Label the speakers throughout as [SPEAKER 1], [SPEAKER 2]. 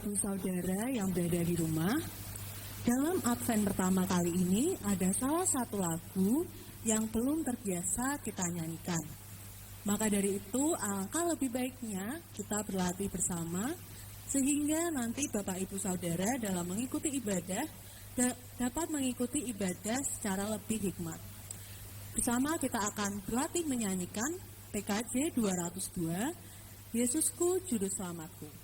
[SPEAKER 1] Ibu Saudara yang berada di rumah, dalam Advent pertama kali ini ada salah satu lagu yang belum terbiasa kita nyanyikan. Maka dari itu alangkah lebih baiknya kita berlatih bersama sehingga nanti Bapak Ibu Saudara dalam mengikuti ibadah dapat mengikuti ibadah secara lebih hikmat. Bersama kita akan berlatih menyanyikan PKJ 202, Yesusku Juru Selamatku.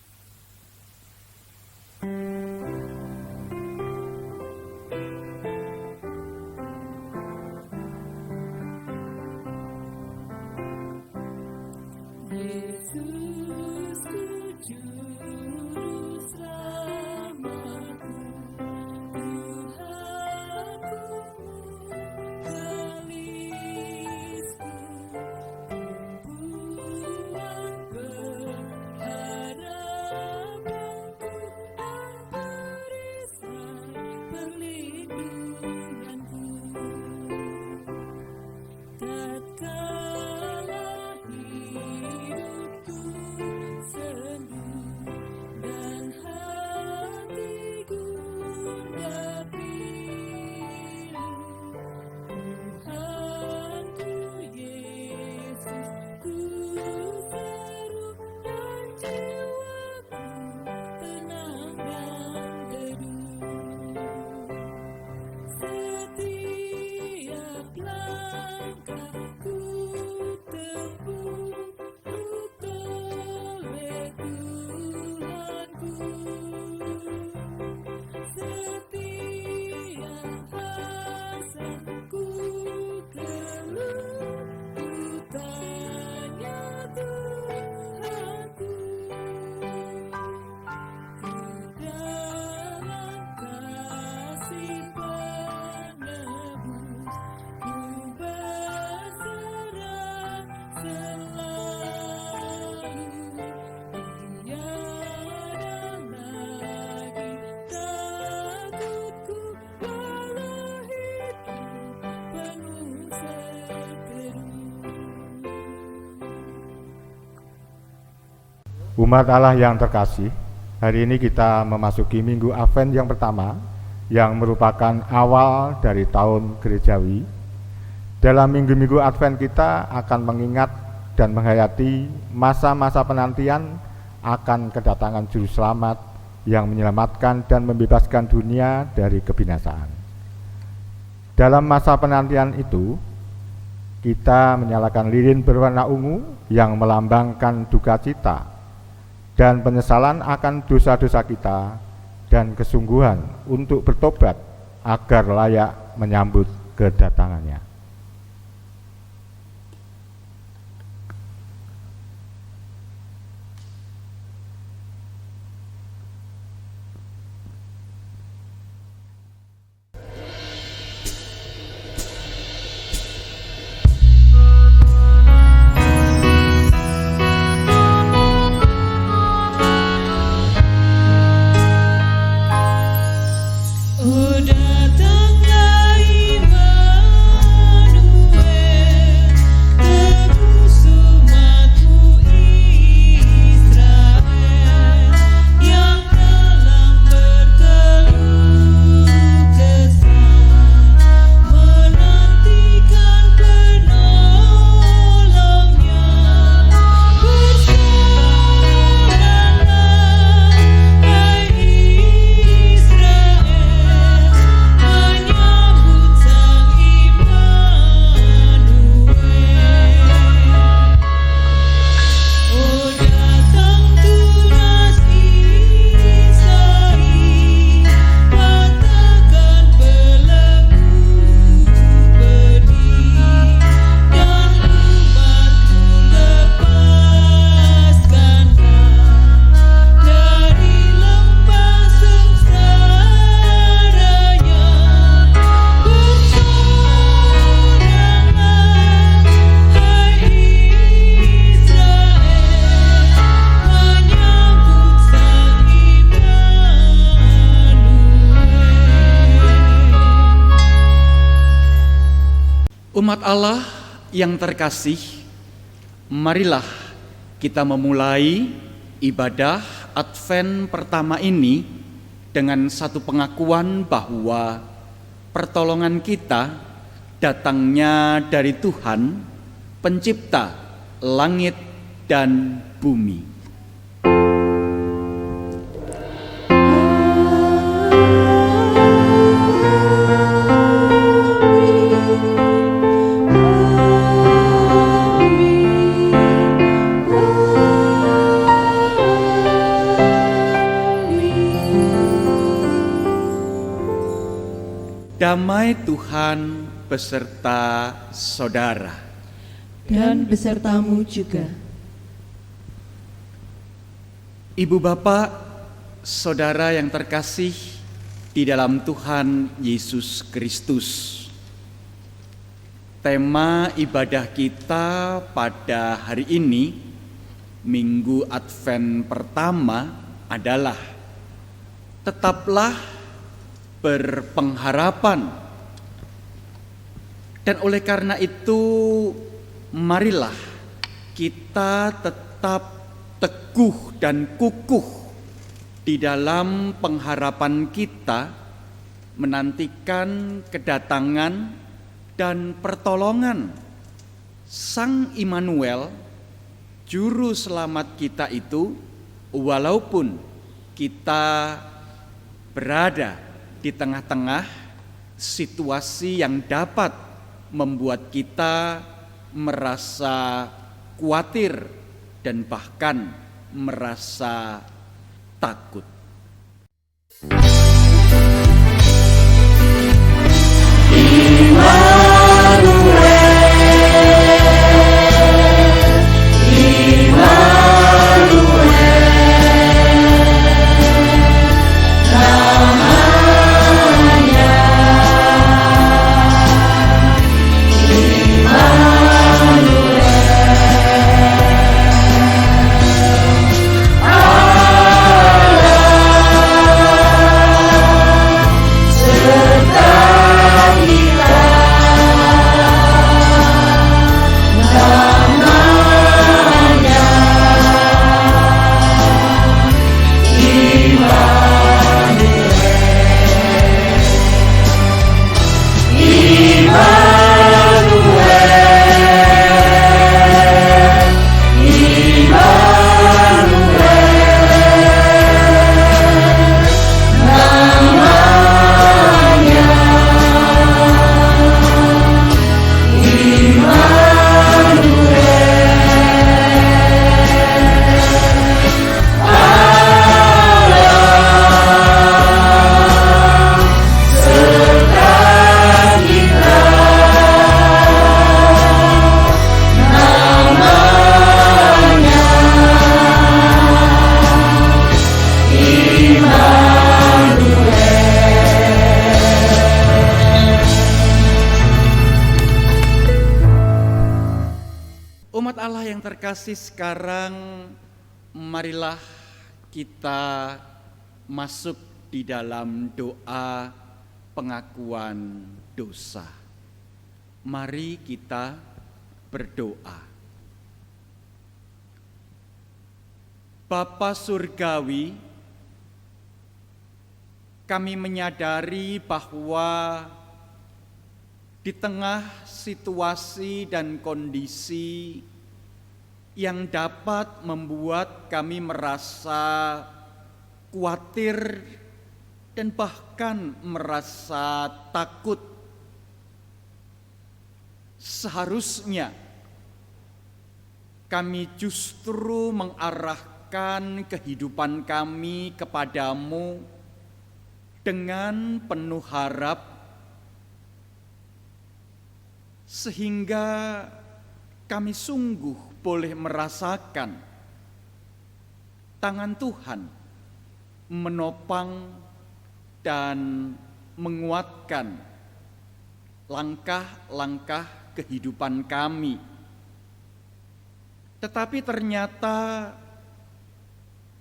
[SPEAKER 2] Umat Allah yang terkasih, hari ini kita memasuki Minggu Advent yang pertama yang merupakan awal dari tahun gerejawi. Dalam minggu-minggu Advent kita akan mengingat dan menghayati masa-masa penantian akan kedatangan Juru Selamat yang menyelamatkan dan membebaskan dunia dari kebinasaan. Dalam masa penantian itu, kita menyalakan lilin berwarna ungu yang melambangkan duka cita dan penyesalan akan dosa-dosa kita dan kesungguhan untuk bertobat agar layak menyambut kedatangannya.
[SPEAKER 3] Umat Allah yang terkasih, marilah kita memulai ibadah Advent pertama ini dengan satu pengakuan bahwa pertolongan kita datangnya dari Tuhan, Pencipta langit dan bumi. Damai Tuhan beserta saudara
[SPEAKER 4] dan besertamu juga.
[SPEAKER 3] Ibu bapak, saudara yang terkasih di dalam Tuhan Yesus Kristus. Tema ibadah kita pada hari ini, Minggu Advent pertama, adalah tetaplah berpengharapan. Dan oleh karena itu, marilah kita tetap teguh dan kukuh di dalam pengharapan kita, menantikan kedatangan dan pertolongan Sang Immanuel, Juru Selamat kita itu, walaupun kita berada di tengah-tengah situasi yang dapat membuat kita merasa khawatir dan bahkan merasa takut. Umat Allah yang terkasih, sekarang marilah kita masuk di dalam doa pengakuan dosa. Mari kita berdoa. Bapa Surgawi, kami menyadari bahwa di tengah situasi dan kondisi yang dapat membuat kami merasa khawatir dan bahkan merasa takut, seharusnya kami justru mengarahkan kehidupan kami kepadamu dengan penuh harap, sehingga kami sungguh boleh merasakan tangan Tuhan menopang dan menguatkan langkah-langkah kehidupan kami. Tetapi ternyata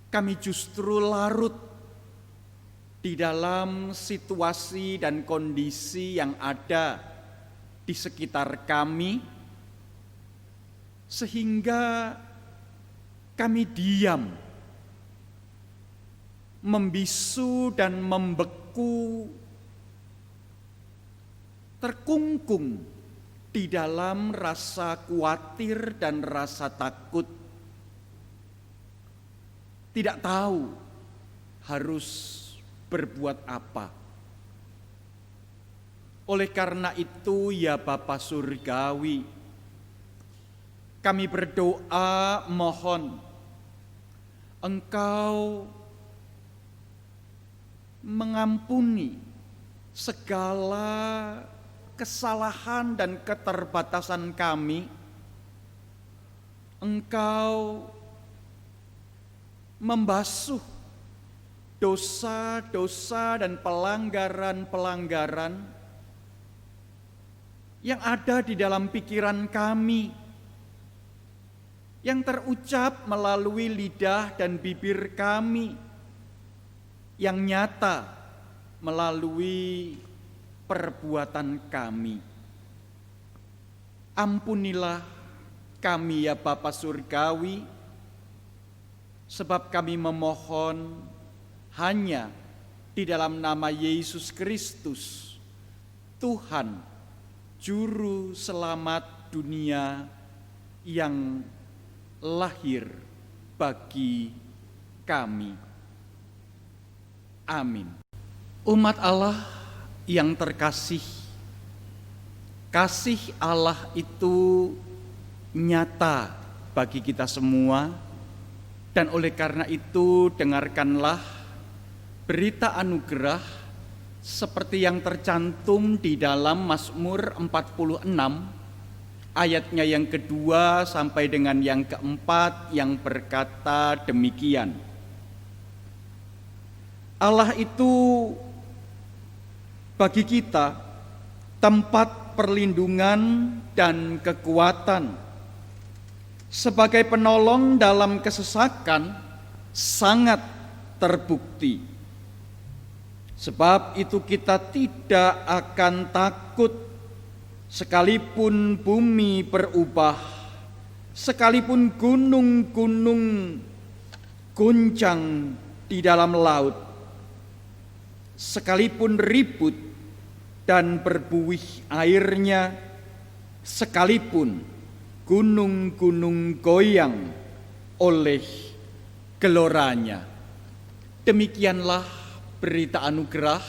[SPEAKER 3] kami justru larut di dalam situasi dan kondisi yang ada di sekitar kami, sehingga kami diam membisu dan membeku, terkungkung di dalam rasa khawatir dan rasa takut, tidak tahu harus berbuat apa. Oleh karena itu, ya Bapa Surgawi, kami berdoa mohon Engkau mengampuni segala kesalahan dan keterbatasan kami. Engkau membasuh dosa-dosa dan pelanggaran-pelanggaran yang ada di dalam pikiran kami, yang terucap melalui lidah dan bibir kami, yang nyata melalui perbuatan kami. Ampunilah kami ya Bapa Surgawi, sebab kami memohon hanya di dalam nama Yesus Kristus, Tuhan, Juru Selamat dunia yang lahir bagi kami. Amin. Umat Allah yang terkasih, kasih Allah itu nyata bagi kita semua, dan oleh karena itu dengarkanlah berita anugerah seperti yang tercantum di dalam Mazmur 46 ayatnya yang kedua sampai dengan yang keempat, yang berkata demikian. Allah itu bagi kita tempat perlindungan dan kekuatan, sebagai penolong dalam kesesakan sangat terbukti. Sebab itu kita tidak akan takut, sekalipun bumi berubah, sekalipun gunung-gunung guncang di dalam laut, sekalipun ribut dan berbuih airnya, sekalipun gunung-gunung goyang oleh geloranya. Demikianlah berita anugerah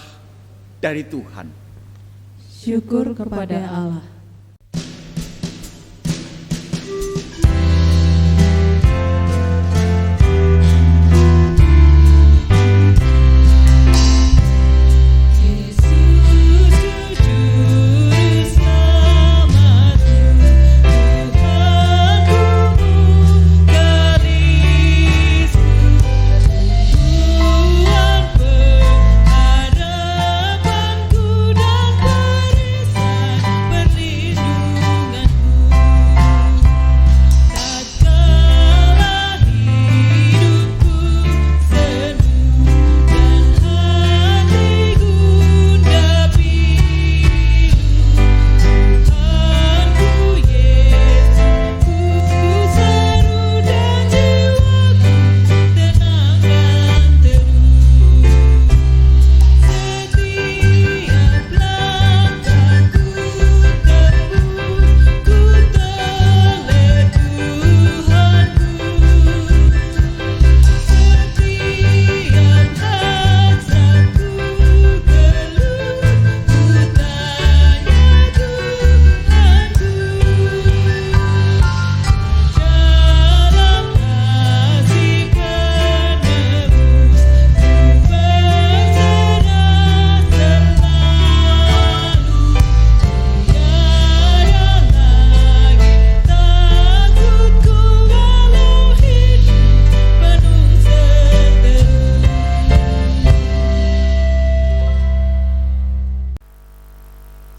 [SPEAKER 3] dari Tuhan.
[SPEAKER 4] Syukur kepada Allah.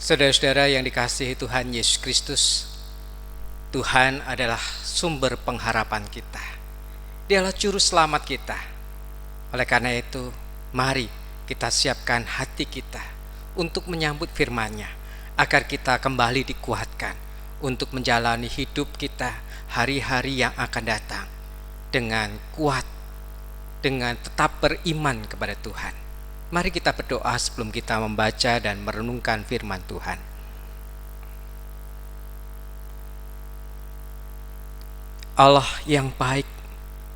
[SPEAKER 5] Saudara-saudara yang dikasihi Tuhan Yesus Kristus, Tuhan adalah sumber pengharapan kita. Dialah juru selamat kita. Oleh karena itu, mari kita siapkan hati kita untuk menyambut firman-Nya, agar kita kembali dikuatkan untuk menjalani hidup kita hari-hari yang akan datang dengan kuat dengan tetap beriman kepada Tuhan. Mari kita berdoa sebelum kita membaca dan merenungkan firman Tuhan. Allah yang baik,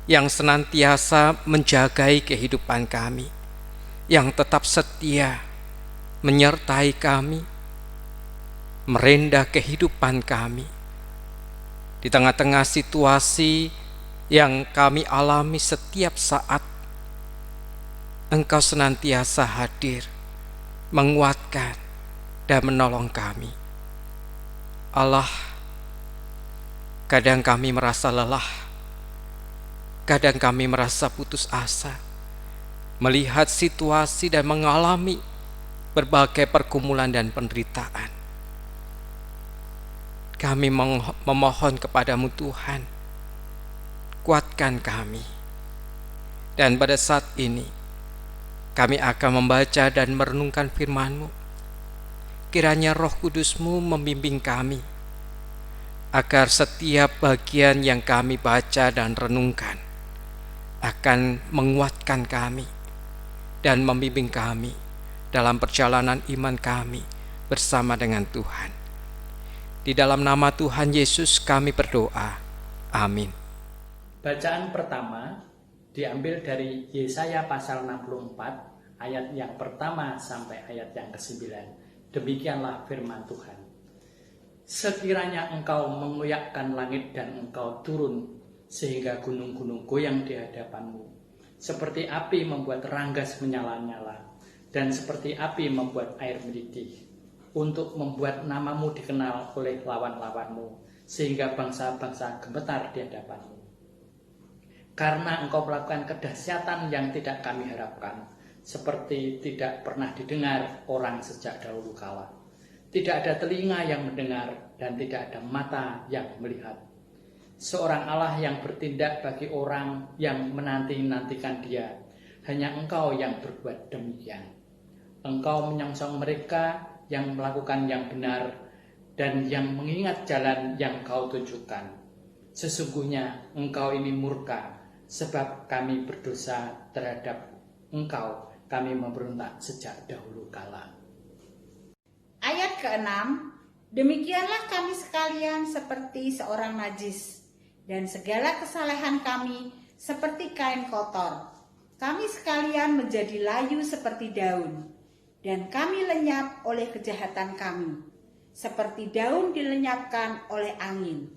[SPEAKER 5] yang senantiasa menjagai kehidupan kami, yang tetap setia menyertai kami, merendah kehidupan kami. Di tengah-tengah situasi yang kami alami setiap saat, Engkau senantiasa hadir, menguatkan dan menolong kami. Allah, kadang kami merasa lelah, kadang kami merasa putus asa, melihat situasi dan mengalami berbagai pergumulan dan penderitaan. Kami memohon kepadamu Tuhan, kuatkan kami. Dan pada saat ini, kami akan membaca dan merenungkan firman-Mu. Kiranya Roh Kudus-Mu membimbing kami, agar setiap bagian yang kami baca dan renungkan akan menguatkan kami dan membimbing kami dalam perjalanan iman kami bersama dengan Tuhan. Di dalam nama Tuhan Yesus kami berdoa. Amin.
[SPEAKER 6] Bacaan pertama diambil dari Yesaya pasal 64 ayat yang pertama sampai ayat yang ke-9. Demikianlah firman Tuhan. Sekiranya engkau mengoyakkan langit dan engkau turun sehingga gunung-gunung goyang di hadapanmu, seperti api membuat ranggas menyala-nyala dan seperti api membuat air mendidih, untuk membuat namamu dikenal oleh lawan-lawanmu, sehingga bangsa-bangsa gemetar di hadapanmu. Karena engkau melakukan kedahsyatan yang tidak kami harapkan, seperti tidak pernah didengar orang sejak dahulu kala. Tidak ada telinga yang mendengar dan tidak ada mata yang melihat. Seorang Allah yang bertindak bagi orang yang menanti-nantikan Dia, hanya Engkau yang berbuat demikian. Engkau menyongsong mereka yang melakukan yang benar dan yang mengingat jalan yang Kau tunjukkan. Sesungguhnya Engkau ini murka, sebab kami berdosa terhadap Engkau, kami memberontak sejak dahulu kala.
[SPEAKER 7] Ayat ke-6, demikianlah kami sekalian seperti seorang najis, dan segala kesalahan kami seperti kain kotor. Kami sekalian menjadi layu seperti daun, dan kami lenyap oleh kejahatan kami, seperti daun dilenyapkan oleh angin.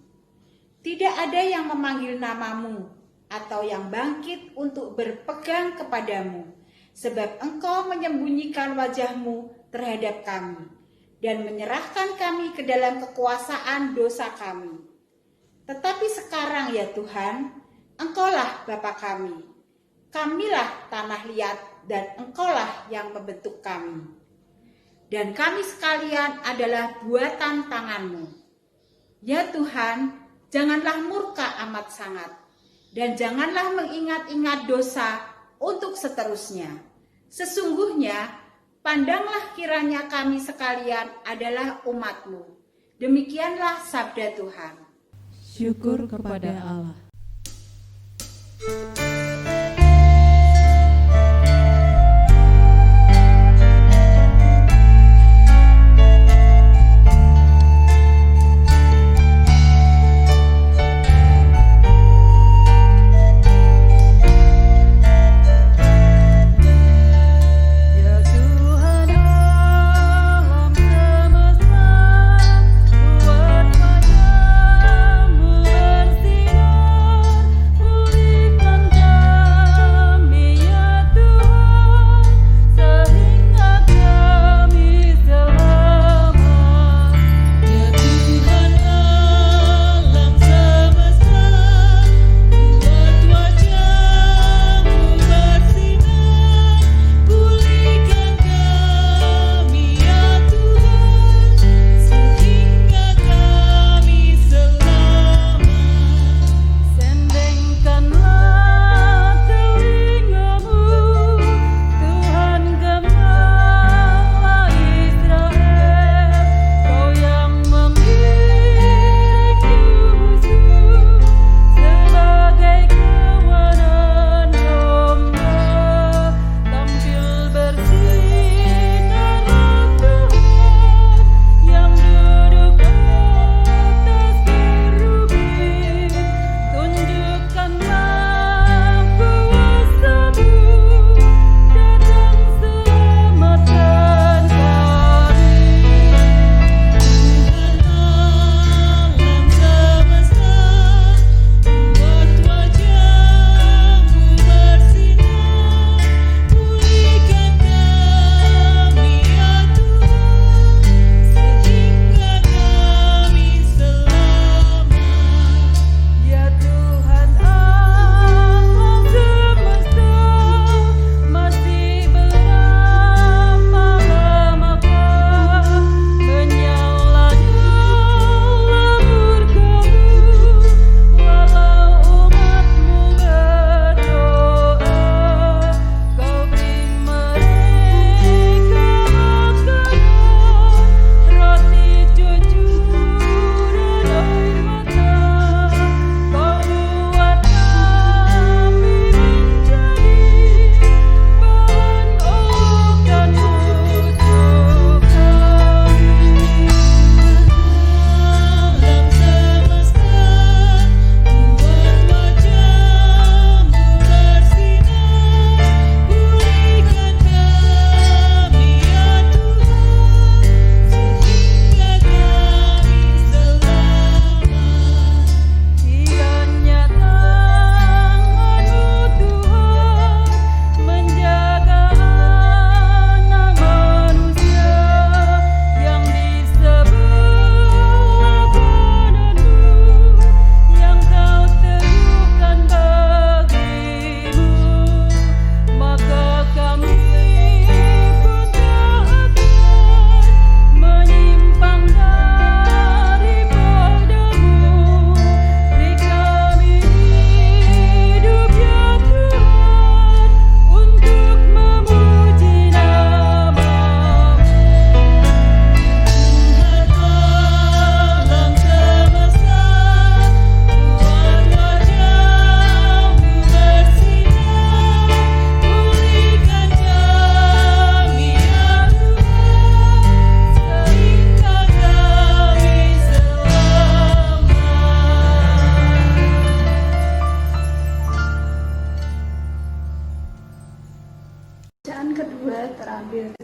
[SPEAKER 7] Tidak ada yang memanggil namamu, atau yang bangkit untuk berpegang kepadamu, sebab engkau menyembunyikan wajahmu terhadap kami, dan menyerahkan kami ke dalam kekuasaan dosa kami. Tetapi sekarang ya Tuhan, Engkaulah Bapa kami, kamilah tanah liat, dan Engkaulah yang membentuk kami. Dan kami sekalian adalah buatan tangan-Mu. Ya Tuhan, janganlah murka amat sangat, dan janganlah mengingat-ingat dosa untuk seterusnya. Sesungguhnya, pandanglah kiranya kami sekalian adalah umat-Mu. Demikianlah sabda Tuhan.
[SPEAKER 4] Syukur kepada Allah.
[SPEAKER 8] Bersinar, pulihkan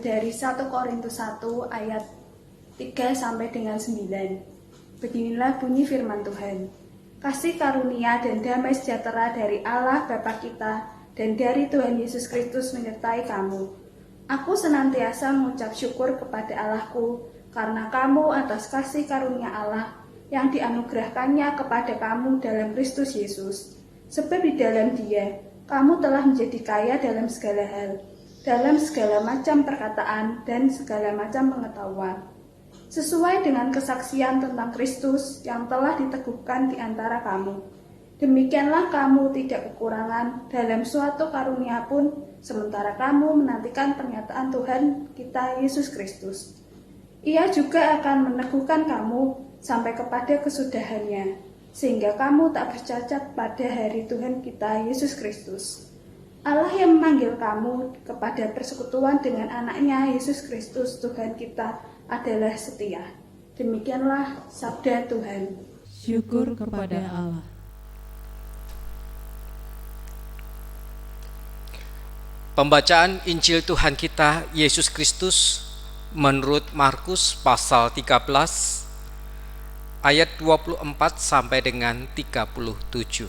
[SPEAKER 8] dari 1 Korintus 1 ayat 3 sampai dengan 9. Beginilah bunyi firman Tuhan. Kasih karunia dan damai sejahtera dari Allah Bapa kita dan dari Tuhan Yesus Kristus menyertai kamu. Aku senantiasa mengucap syukur kepada Allahku karena kamu atas kasih karunia Allah yang dianugerahkannya kepada kamu dalam Kristus Yesus. Sebab di dalam Dia, kamu telah menjadi kaya dalam segala hal, dalam segala macam perkataan dan segala macam pengetahuan. Sesuai dengan kesaksian tentang Kristus yang telah diteguhkan di antara kamu. Demikianlah kamu tidak kekurangan dalam suatu karunia pun, sementara kamu menantikan pernyataan Tuhan kita Yesus Kristus. Ia juga akan meneguhkan kamu sampai kepada kesudahannya, sehingga kamu tak bercacat pada hari Tuhan kita Yesus Kristus. Allah yang memanggil kamu kepada persekutuan dengan anaknya Yesus Kristus Tuhan kita adalah setia. Demikianlah sabda Tuhan.
[SPEAKER 4] Syukur kepada Allah.
[SPEAKER 5] Pembacaan Injil Tuhan kita Yesus Kristus menurut Markus pasal 13 ayat 24 sampai dengan 37.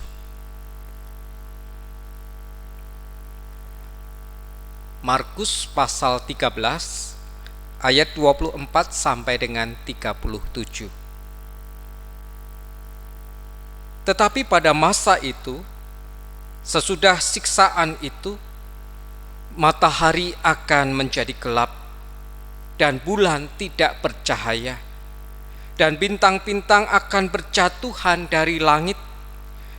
[SPEAKER 5] Markus pasal 13 ayat 24 sampai dengan 37. Tetapi pada masa itu, sesudah siksaan itu, matahari akan menjadi gelap dan bulan tidak bercahaya, dan bintang-bintang akan berjatuhan dari langit,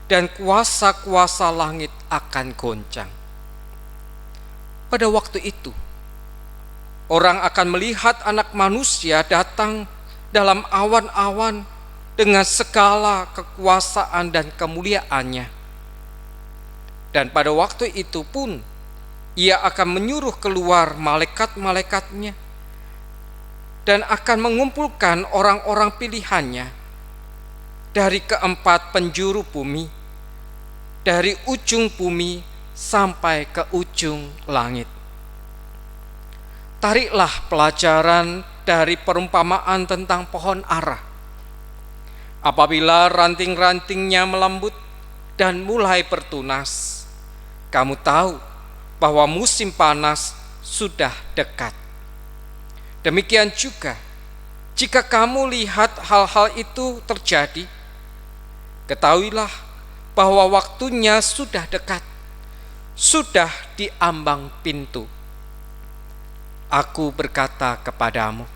[SPEAKER 5] dan kuasa-kuasa langit akan goncang. Pada waktu itu, orang akan melihat Anak Manusia datang dalam awan-awan dengan segala kekuasaan dan kemuliaannya. Dan pada waktu itu pun, Ia akan menyuruh keluar malaikat-malaikatnya dan akan mengumpulkan orang-orang pilihannya dari keempat penjuru bumi, dari ujung bumi sampai ke ujung langit. Tariklah pelajaran dari perumpamaan tentang pohon ara. Apabila ranting-rantingnya melembut dan mulai bertunas, kamu tahu bahwa musim panas sudah dekat. Demikian juga, jika kamu lihat hal-hal itu terjadi, ketahuilah bahwa waktunya sudah dekat, sudah di ambang pintu. Aku berkata kepadamu,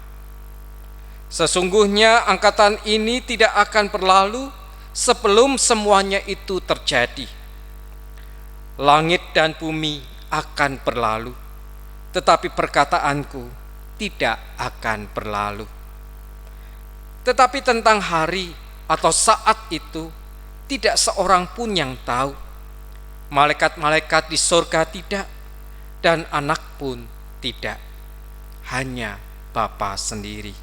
[SPEAKER 5] sesungguhnya angkatan ini tidak akan berlalu sebelum semuanya itu terjadi. Langit dan bumi akan berlalu, tetapi perkataanku tidak akan berlalu. Tetapi tentang hari atau saat itu, tidak seorang pun yang tahu. Malaikat-malaikat di sorga tidak, dan anak pun tidak, hanya Bapa sendiri.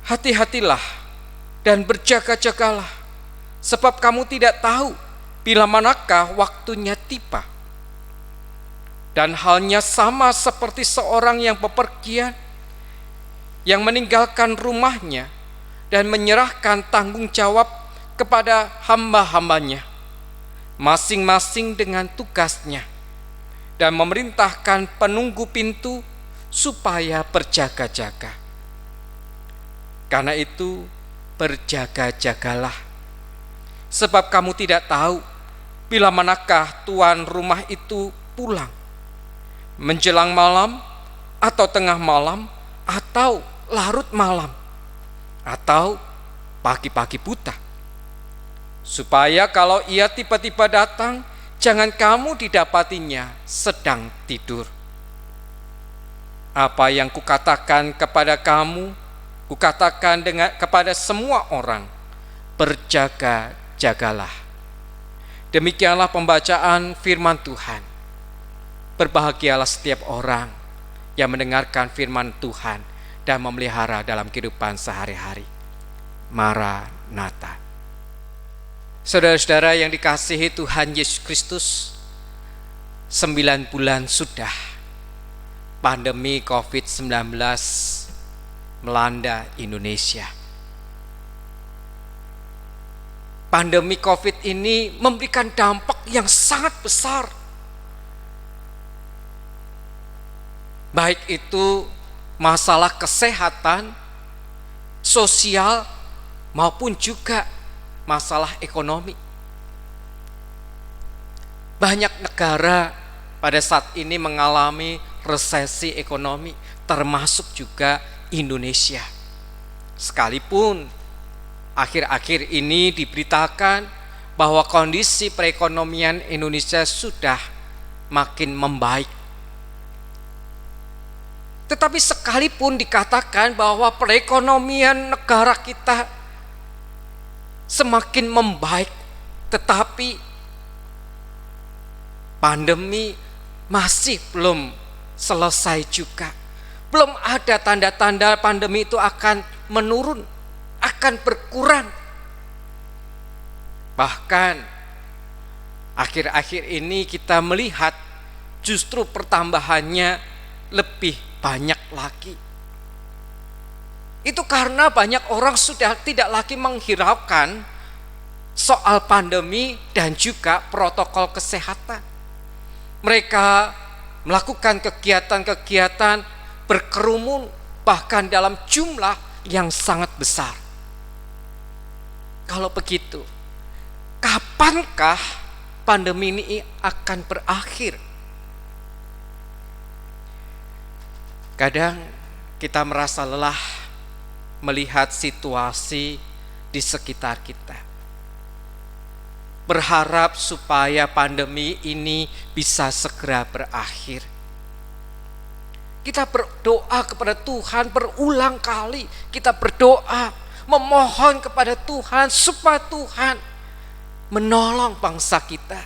[SPEAKER 5] Hati-hatilah dan berjaga-jagalah, sebab kamu tidak tahu bila manakah waktunya tiba. Dan halnya sama seperti seorang yang bepergian, yang meninggalkan rumahnya dan menyerahkan tanggung jawab kepada hamba-hambanya, masing-masing dengan tugasnya, dan memerintahkan penunggu pintu supaya berjaga-jaga. Karena itu, berjaga-jagalah, sebab kamu tidak tahu bila manakah tuan rumah itu pulang, menjelang malam, atau tengah malam, atau larut malam, atau pagi-pagi buta. Supaya kalau ia tiba-tiba datang, jangan kamu didapatinya sedang tidur. Apa yang kukatakan kepada kamu, kukatakan kepada semua orang, berjaga-jagalah. Demikianlah pembacaan firman Tuhan. Berbahagialah setiap orang yang mendengarkan firman Tuhan dan memelihara dalam kehidupan sehari-hari. Maranatha. Saudara-saudara yang dikasihi Tuhan Yesus Kristus, 9 bulan sudah pandemi COVID-19 melanda Indonesia. Pandemi COVID ini memberikan dampak yang sangat besar. Baik itu masalah kesehatan, sosial, maupun juga masalah ekonomi. Banyak negara pada saat ini mengalami resesi ekonomi, termasuk juga Indonesia. Sekalipun akhir-akhir ini diberitakan bahwa kondisi perekonomian Indonesia sudah makin membaik. Tetapi sekalipun dikatakan bahwa perekonomian negara kita semakin membaik, tetapi pandemi masih belum selesai juga. Belum ada tanda-tanda pandemi itu akan menurun, akan berkurang. Bahkan akhir-akhir ini kita melihat justru pertambahannya lebih banyak lagi. Itu karena banyak orang sudah tidak lagi menghiraukan soal pandemi dan juga protokol kesehatan. Mereka melakukan kegiatan-kegiatan berkerumun bahkan dalam jumlah yang sangat besar. Kalau begitu, kapankah pandemi ini akan berakhir? Kadang kita merasa lelah melihat situasi di sekitar kita. Berharap supaya pandemi ini bisa segera berakhir. Kita berdoa kepada Tuhan berulang kali. Kita berdoa, memohon kepada Tuhan supaya Tuhan menolong bangsa kita.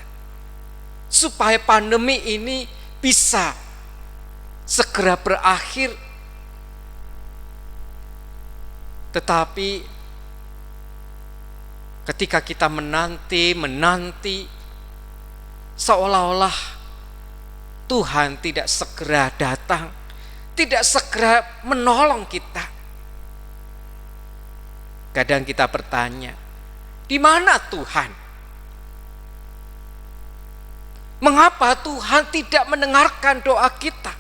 [SPEAKER 5] Supaya pandemi ini bisa segera berakhir. Tetapi ketika kita menanti, seolah-olah Tuhan tidak segera datang, tidak segera menolong kita. Kadang kita bertanya, di mana Tuhan? Mengapa Tuhan tidak mendengarkan doa kita?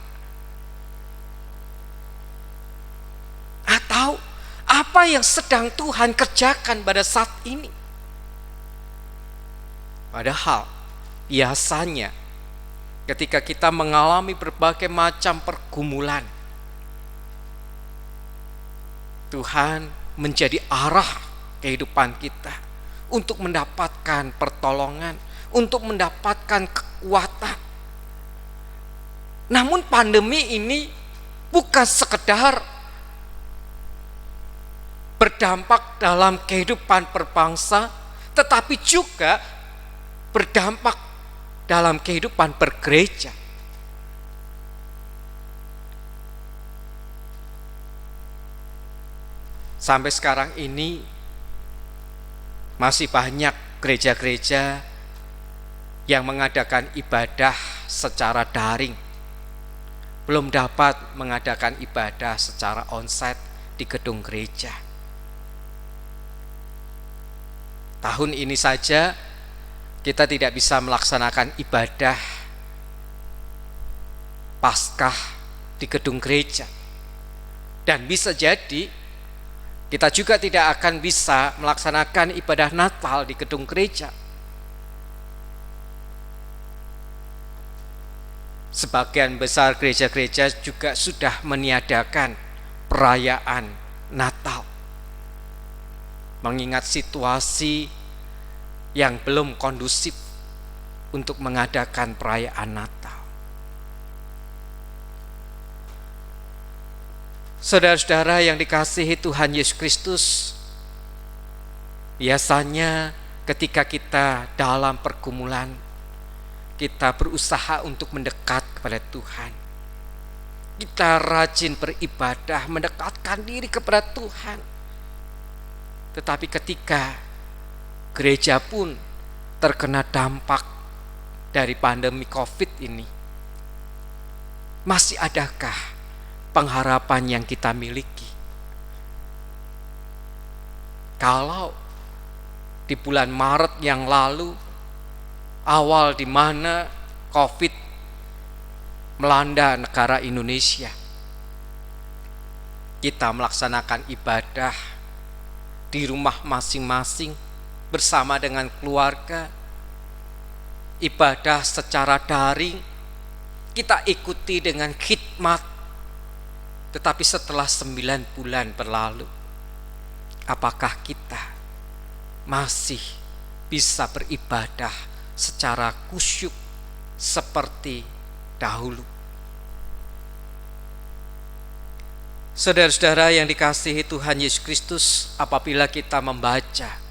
[SPEAKER 5] Atau apa yang sedang Tuhan kerjakan pada saat ini? Padahal biasanya ketika kita mengalami berbagai macam pergumulan, Tuhan menjadi arah kehidupan kita untuk mendapatkan pertolongan, untuk mendapatkan kekuatan. Namun pandemi ini bukan sekedar berdampak dalam kehidupan berbangsa, tetapi juga berdampak dalam kehidupan bergereja. Sampai sekarang ini masih banyak gereja-gereja yang mengadakan ibadah secara daring, belum dapat mengadakan ibadah secara onsite di gedung gereja. Tahun ini saja kita tidak bisa melaksanakan ibadah Paskah di gedung gereja. Dan bisa jadi kita juga tidak akan bisa melaksanakan ibadah Natal di gedung gereja. Sebagian besar gereja-gereja juga sudah meniadakan perayaan Natal, mengingat situasi yang belum kondusif untuk mengadakan perayaan Natal. Saudara-saudara yang dikasihi Tuhan Yesus Kristus, biasanya ketika kita dalam pergumulan, kita berusaha untuk mendekat kepada Tuhan. Kita rajin beribadah, mendekatkan diri kepada Tuhan. Tetapi ketika gereja pun terkena dampak dari pandemi COVID ini, masih adakah pengharapan yang kita miliki? Kalau di bulan Maret yang lalu, awal di mana COVID melanda negara Indonesia, kita melaksanakan ibadah di rumah masing-masing bersama dengan keluarga, ibadah secara daring, kita ikuti dengan khidmat. Tetapi setelah 9 bulan berlalu, apakah kita masih bisa beribadah secara khusyuk seperti dahulu? Saudara-saudara yang dikasihi Tuhan Yesus Kristus, apabila kita membaca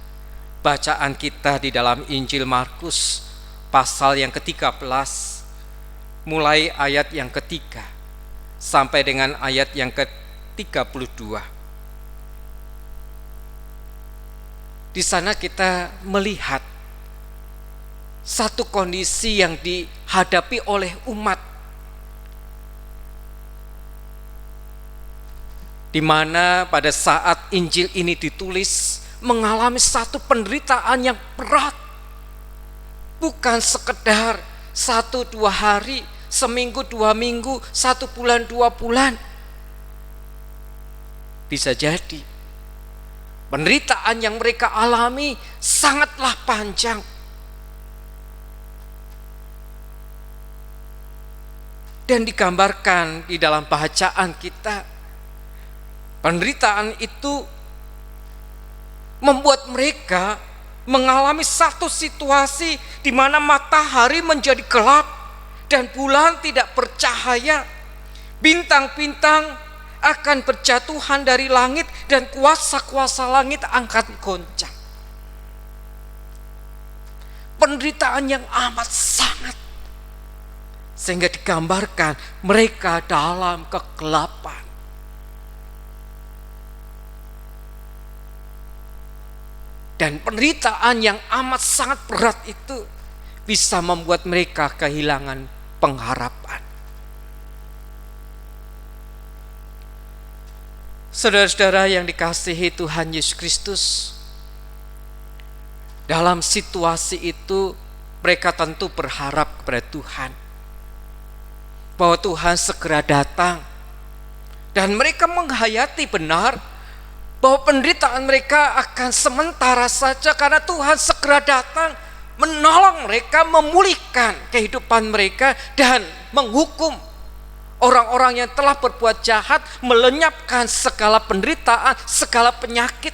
[SPEAKER 5] bacaan kita di dalam Injil Markus pasal yang ke-13, mulai ayat yang ketiga sampai dengan ayat yang ke-32. Di sana kita melihat satu kondisi yang dihadapi oleh umat, di mana pada saat Injil ini ditulis mengalami satu penderitaan yang berat. Bukan sekedar 1-2 hari, seminggu 2 minggu, 1 bulan 2 bulan. Bisa jadi penderitaan yang mereka alami sangatlah panjang. Dan digambarkan di dalam bacaan kita, penderitaan itu membuat mereka mengalami satu situasi di mana matahari menjadi gelap dan bulan tidak bercahaya. Bintang-bintang akan berjatuhan dari langit dan kuasa-kuasa langit akan goncang. Penderitaan yang amat sangat, sehingga digambarkan mereka dalam kegelapan. Dan penderitaan yang amat sangat berat itu bisa membuat mereka kehilangan pengharapan. Saudara-saudara yang dikasihi Tuhan Yesus Kristus, dalam situasi itu mereka tentu berharap kepada Tuhan, bahwa Tuhan segera datang, dan mereka menghayati benar bahwa penderitaan mereka akan sementara saja, karena Tuhan segera datang menolong mereka, memulihkan kehidupan mereka, dan menghukum orang-orang yang telah berbuat jahat, melenyapkan segala penderitaan, segala penyakit.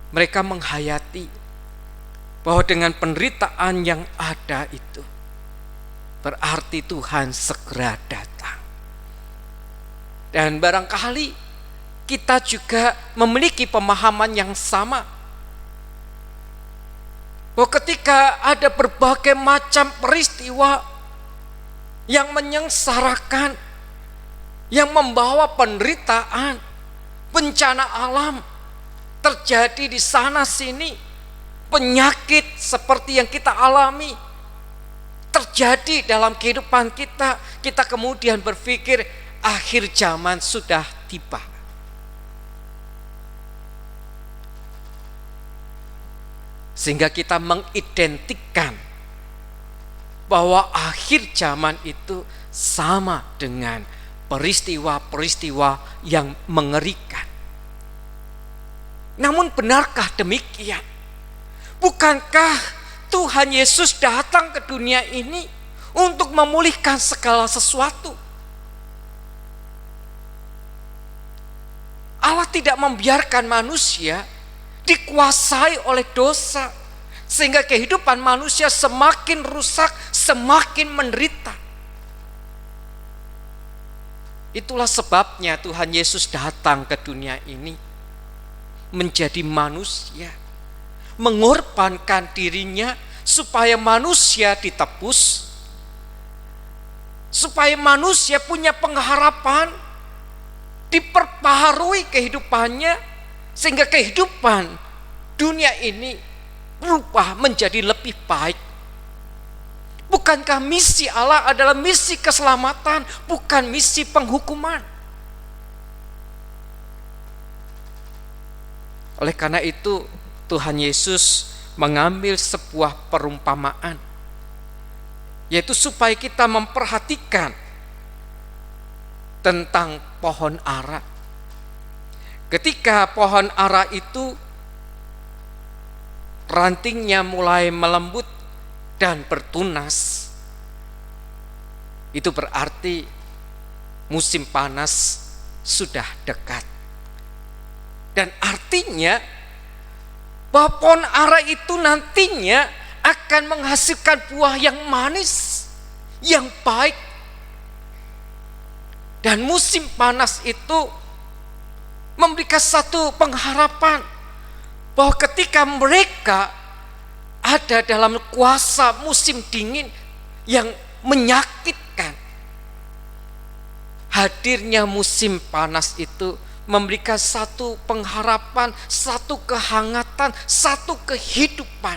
[SPEAKER 5] Mereka menghayati bahwa dengan penderitaan yang ada itu, berarti Tuhan segera datang. Dan barangkali kita juga memiliki pemahaman yang sama, bahwa ketika ada berbagai macam peristiwa yang menyengsarakan, yang membawa penderitaan, bencana alam terjadi di sana sini, penyakit seperti yang kita alami terjadi dalam kehidupan kita, kita kemudian berpikir akhir zaman sudah tiba. Sehingga kita mengidentikan bahwa akhir zaman itu sama dengan peristiwa-peristiwa yang mengerikan. Namun benarkah demikian? Bukankah Tuhan Yesus datang ke dunia ini untuk memulihkan segala sesuatu? Allah tidak membiarkan manusia dikuasai oleh dosa, sehingga kehidupan manusia semakin rusak, semakin menderita. Itulah sebabnya Tuhan Yesus datang ke dunia ini menjadi manusia, mengorbankan dirinya supaya manusia ditebus, supaya manusia punya pengharapan, diperbaharui kehidupannya, sehingga kehidupan dunia ini berubah menjadi lebih baik. Bukankah misi Allah adalah misi keselamatan, bukan misi penghukuman? Oleh karena itu, Tuhan Yesus mengambil sebuah perumpamaan, yaitu supaya kita memperhatikan tentang pohon ara. Ketika pohon ara itu rantingnya mulai melembut dan bertunas, itu berarti musim panas sudah dekat. Dan artinya bahwa pohon ara itu nantinya akan menghasilkan buah yang manis, yang baik. Dan musim panas itu memberikan satu pengharapan bahwa ketika mereka ada dalam kuasa musim dingin yang menyakitkan, hadirnya musim panas itu memberikan satu pengharapan, satu kehangatan, satu kehidupan.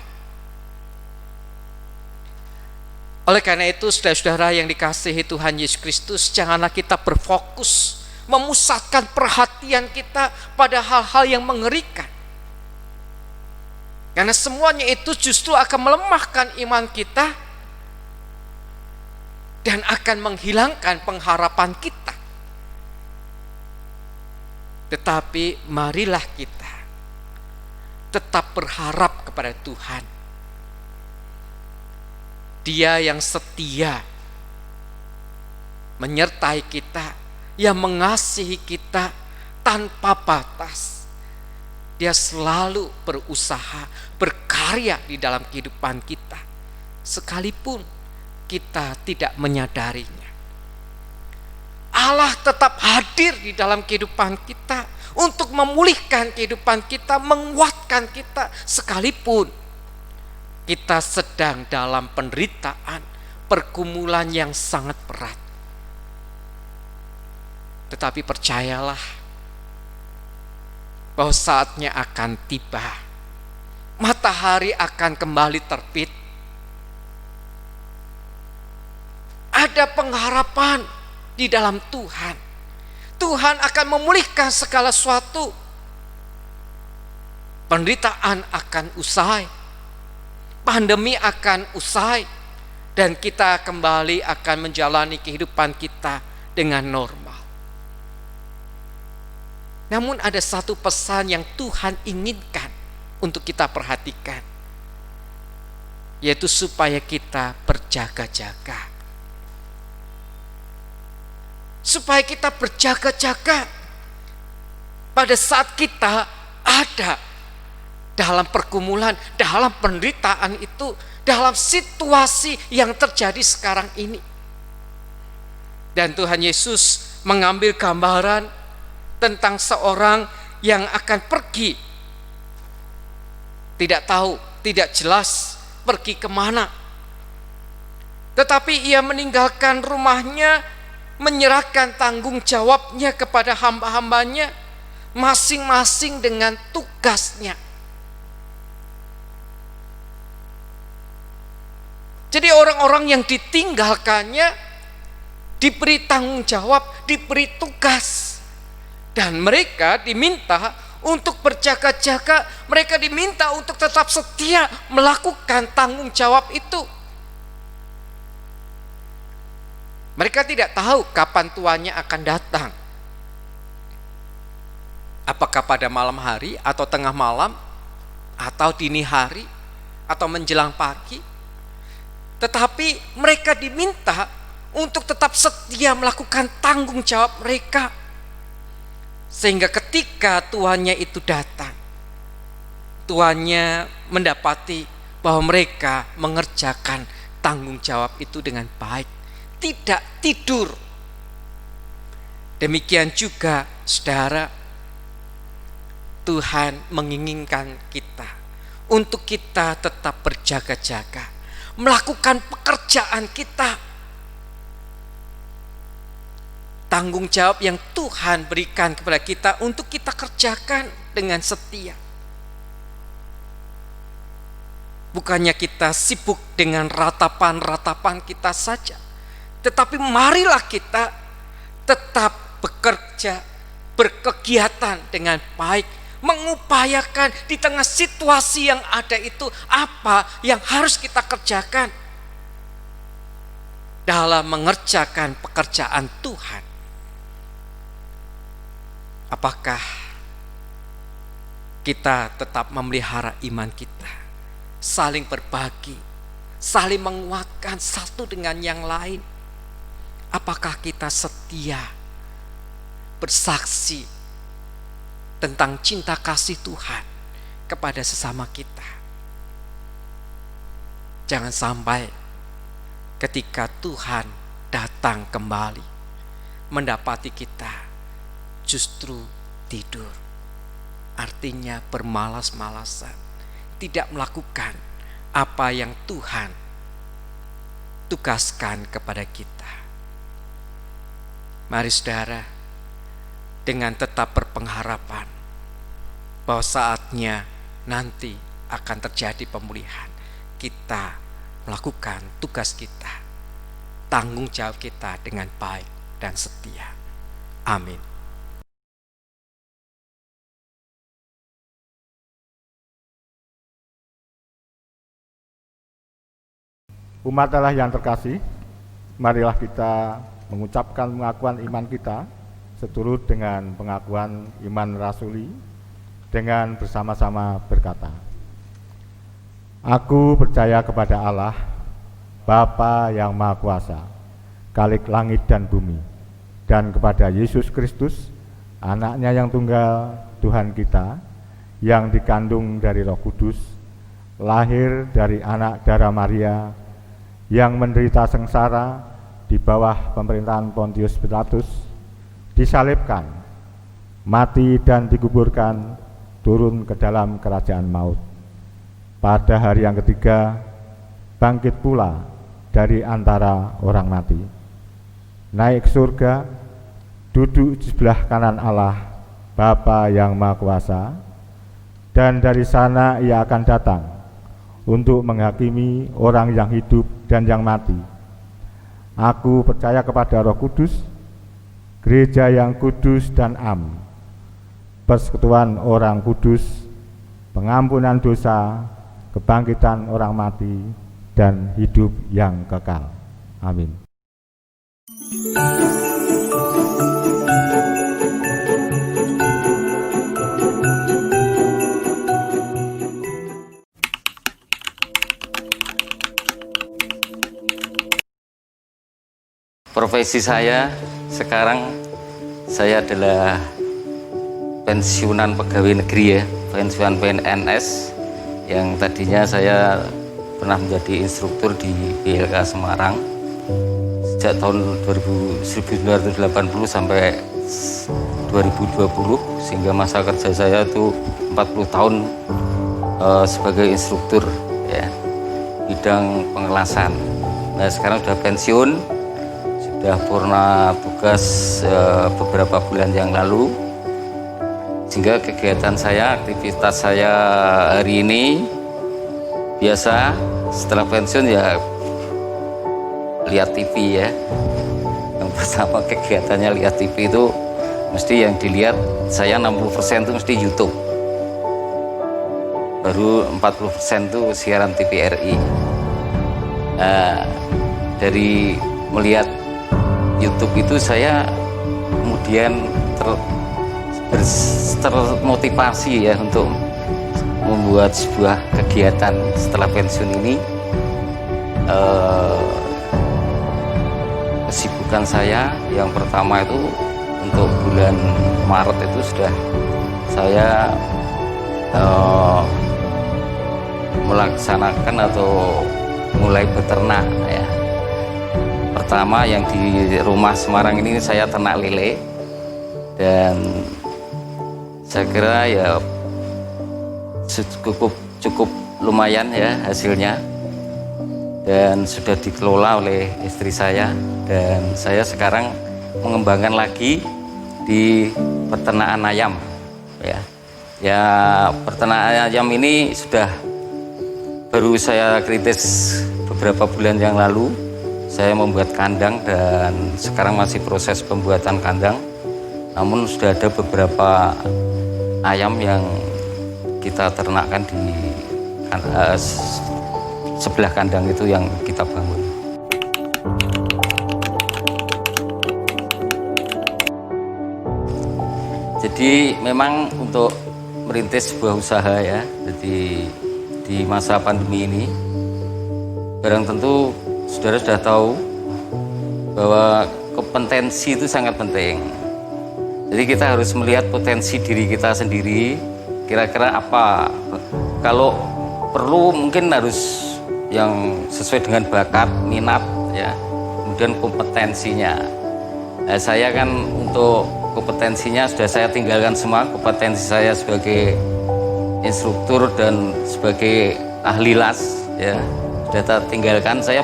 [SPEAKER 5] Oleh karena itu, saudara-saudara yang dikasihi Tuhan Yesus Kristus, janganlah kita berfokus memusatkan perhatian kita pada hal-hal yang mengerikan. Karena semuanya itu justru akan melemahkan iman kita dan akan menghilangkan pengharapan kita. Tetapi marilah kita tetap berharap kepada Tuhan. Dia yang setia menyertai kita, yang mengasihi kita tanpa batas. Dia selalu berusaha, berkarya di dalam kehidupan kita, sekalipun kita tidak menyadarinya. Allah tetap hadir di dalam kehidupan kita untuk memulihkan kehidupan kita, menguatkan kita, sekalipun kita sedang dalam penderitaan, pergumulan yang sangat berat. Tetapi percayalah bahwa saatnya akan tiba. Matahari akan kembali terbit. Ada pengharapan di dalam Tuhan. Tuhan akan memulihkan segala sesuatu. Penderitaan akan usai. Pandemi akan usai. Dan kita kembali akan menjalani kehidupan kita dengan normal. Namun ada satu pesan yang Tuhan inginkan untuk kita perhatikan, yaitu supaya kita berjaga-jaga. Supaya kita berjaga-jaga pada saat kita ada dalam pergumulan, dalam penderitaan itu, dalam situasi yang terjadi sekarang ini. Dan Tuhan Yesus mengambil gambaran tentang seorang yang akan pergi, tidak tahu, tidak jelas pergi kemana. Tetapi ia meninggalkan rumahnya, menyerahkan tanggung jawabnya kepada hamba-hambanya, masing-masing dengan tugasnya. Jadi orang-orang yang ditinggalkannya diberi tanggung jawab, diberi tugas. Dan mereka diminta untuk berjaga-jaga, mereka diminta untuk tetap setia melakukan tanggung jawab itu. Mereka tidak tahu kapan tuannya akan datang. Apakah pada malam hari atau tengah malam atau dini hari atau menjelang pagi. Tetapi mereka diminta untuk tetap setia melakukan tanggung jawab mereka. Sehingga ketika tuannya itu datang, tuannya mendapati bahwa mereka mengerjakan tanggung jawab itu dengan baik, tidak tidur. Demikian juga saudara, Tuhan menginginkan kita untuk kita tetap berjaga-jaga, melakukan pekerjaan kita. tanggung jawab yang Tuhan berikan kepada kita untuk kita kerjakan dengan setia. Bukannya kita sibuk dengan ratapan-ratapan kita saja, tetapi marilah kita tetap bekerja, berkegiatan dengan baik, mengupayakan di tengah situasi yang ada itu apa yang harus kita kerjakan dalam mengerjakan pekerjaan Tuhan. Apakah kita tetap memelihara iman kita, saling berbagi, saling menguatkan satu dengan yang lain? Apakah kita setia bersaksi tentang cinta kasih Tuhan kepada sesama kita? Jangan sampai ketika Tuhan datang kembali mendapati kita justru tidur. Artinya bermalas-malasan, tidak melakukan apa yang Tuhan tugaskan kepada kita. Mari saudara, dengan tetap berpengharapan bahwa saatnya nanti akan terjadi pemulihan, kita melakukan tugas kita, tanggung jawab kita dengan baik dan setia. Amin.
[SPEAKER 2] Umat Allah yang terkasih, marilah kita mengucapkan pengakuan iman kita seturut dengan pengakuan iman rasuli dengan bersama-sama berkata, Aku percaya kepada Allah, Bapa yang Maha Kuasa, Khalik langit dan bumi, dan kepada Yesus Kristus, Anaknya yang tunggal, Tuhan kita, yang dikandung dari Roh Kudus, lahir dari anak darah Maria, yang menderita sengsara di bawah pemerintahan Pontius Pilatus, disalibkan, mati dan dikuburkan, turun ke dalam kerajaan maut. Pada hari yang ketiga, bangkit pula dari antara orang mati, naik ke surga, duduk di sebelah kanan Allah, Bapa yang Maha Kuasa, dan dari sana Ia akan datang untuk menghakimi orang yang hidup dan yang mati. Aku percaya kepada Roh Kudus, gereja yang kudus dan am, persekutuan orang kudus, pengampunan dosa, kebangkitan orang mati, dan hidup yang kekal. Amin.
[SPEAKER 9] Profesi saya sekarang, saya adalah pensiunan pegawai negeri ya, pensiunan PNS, yang tadinya saya pernah menjadi instruktur di BLK Semarang sejak tahun 1980 sampai 2020, sehingga masa kerja saya itu 40 tahun sebagai instruktur ya, bidang pengelasan. Nah sekarang sudah pensiun, sudah purna tugas beberapa bulan yang lalu, sehingga kegiatan saya, aktivitas saya hari ini biasa setelah pensiun ya lihat TV ya. Yang pertama kegiatannya lihat TV itu mesti yang dilihat saya 60% itu mesti YouTube, baru 40% itu siaran TVRI. Nah, dari melihat YouTube itu saya kemudian termotivasi ya untuk membuat sebuah kegiatan setelah pensiun ini. Kesibukan saya yang pertama itu untuk bulan Maret itu sudah saya melaksanakan atau mulai beternak ya. Pertama yang di rumah Semarang ini saya ternak lele, dan saya kira ya cukup lumayan ya hasilnya, dan sudah dikelola oleh istri saya, dan saya sekarang mengembangkan lagi di peternakan ayam ya peternakan ayam ini sudah baru saya kritis beberapa bulan yang lalu. Saya membuat kandang dan sekarang masih proses pembuatan kandang, namun sudah ada beberapa ayam yang kita ternakkan di sebelah kandang itu yang kita bangun. Jadi memang untuk merintis sebuah usaha ya, jadi di masa pandemi ini barang tentu saudara sudah tahu bahwa kompetensi itu sangat penting. Jadi kita harus melihat potensi diri kita sendiri, kira-kira apa. Kalau perlu mungkin harus yang sesuai dengan bakat, minat ya, kemudian kompetensinya. Nah, saya kan untuk kompetensinya sudah saya tinggalkan semua. Kompetensi saya sebagai instruktur dan sebagai ahli las ya sudah saya tinggalkan. Saya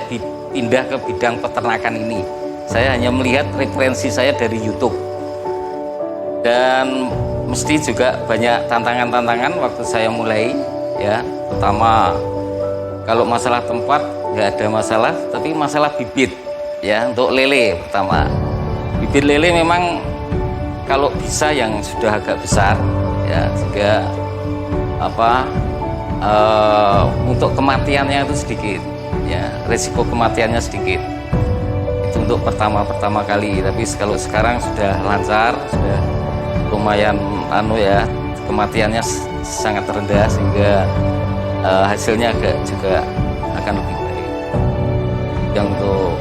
[SPEAKER 9] pindah ke bidang peternakan ini. Saya hanya melihat referensi saya dari YouTube dan mesti juga banyak tantangan-tantangan waktu saya mulai ya. Pertama, kalau masalah tempat nggak ada masalah, tapi masalah bibit ya untuk lele. Pertama, bibit lele memang kalau bisa yang sudah agak besar ya, sehingga untuk kematiannya itu sedikit ya, resiko kematiannya sedikit. Itu untuk pertama kali, tapi kalau sekarang sudah lancar, sudah lumayan kematiannya sangat rendah, sehingga hasilnya juga akan lebih baik. Yang untuk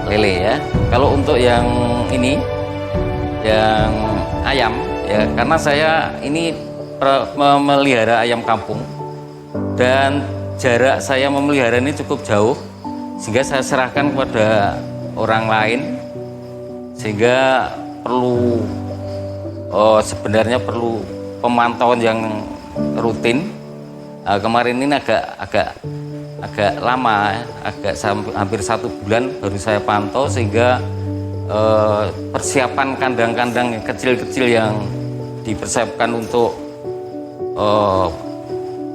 [SPEAKER 9] lele ya. Kalau untuk yang ini, yang ayam ya, karena saya ini memelihara ayam kampung dan jarak saya memelihara ini cukup jauh, sehingga saya serahkan kepada orang lain, sehingga sebenarnya perlu pemantauan yang rutin. Kemarin ini agak lama, hampir 1 bulan baru saya pantau, sehingga persiapan kandang-kandang yang kecil-kecil yang dipersiapkan untuk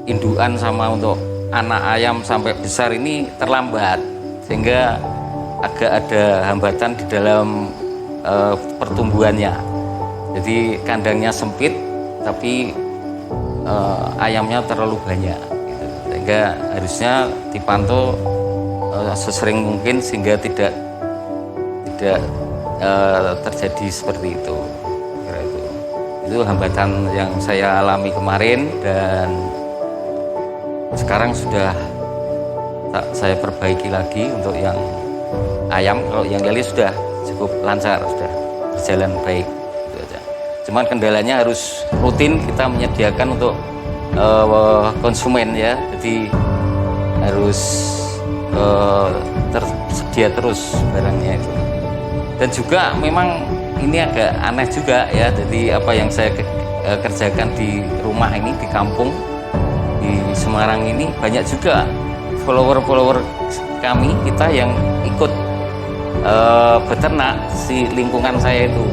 [SPEAKER 9] indukan sama untuk anak ayam sampai besar ini terlambat, sehingga agak ada hambatan di dalam pertumbuhannya. Jadi kandangnya sempit tapi ayamnya terlalu banyak gitu. Sehingga harusnya dipantau sesering mungkin sehingga tidak terjadi seperti itu. Itu hambatan yang saya alami kemarin, dan sekarang sudah saya perbaiki lagi untuk yang ayam. Kalau yang lele sudah cukup lancar, sudah berjalan baik gitu aja. Cuman kendalanya harus rutin kita menyediakan untuk konsumen ya, jadi harus tersedia terus barangnya itu. Dan juga memang ini agak aneh juga ya, jadi apa yang saya kerjakan di rumah ini, di kampung di Semarang ini, banyak juga follower kami, kita yang ikut beternak si lingkungan saya itu,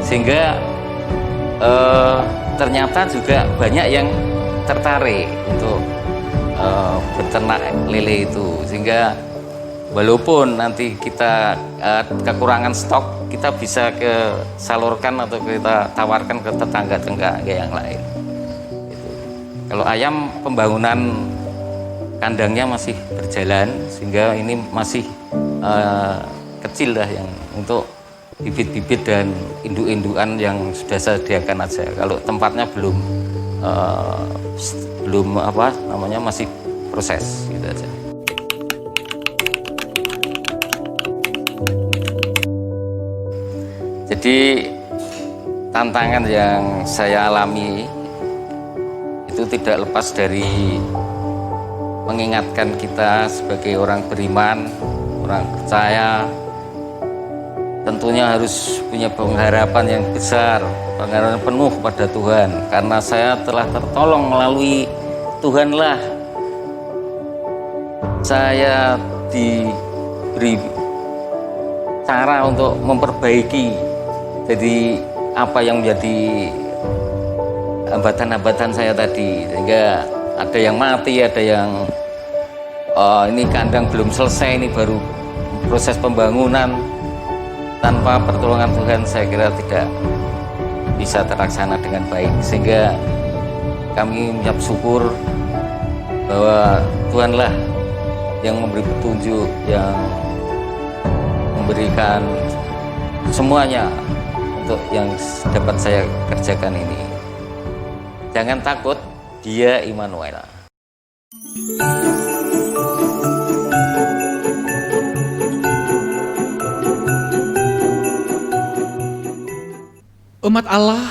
[SPEAKER 9] sehingga ternyata juga banyak yang tertarik untuk beternak lele itu, sehingga walaupun nanti kita kekurangan stok, kita bisa salurkan atau kita tawarkan ke tetangga-tetangga yang lain. Gitu. Kalau ayam, pembangunan kandangnya masih berjalan, sehingga ini masih kecil lah yang untuk bibit-bibit dan induk-indukan yang sudah saya sediakan aja. Kalau tempatnya belum masih proses gitu aja. Jadi tantangan yang saya alami itu tidak lepas dari mengingatkan kita sebagai orang beriman, orang percaya, tentunya harus punya pengharapan yang besar, pengharapan penuh pada Tuhan. Karena saya telah tertolong melalui Tuhanlah saya diberi cara untuk memperbaiki. Jadi apa yang menjadi hambatan-hambatan saya tadi, sehingga ada yang mati, ada yang ini kandang belum selesai, ini baru proses pembangunan. Tanpa pertolongan Tuhan saya kira tidak bisa terlaksana dengan baik, sehingga kami mengucap syukur bahwa Tuhanlah yang memberi petunjuk, yang memberikan semuanya untuk yang dapat saya kerjakan ini. Jangan takut, Dia Immanuel.
[SPEAKER 3] Umat Allah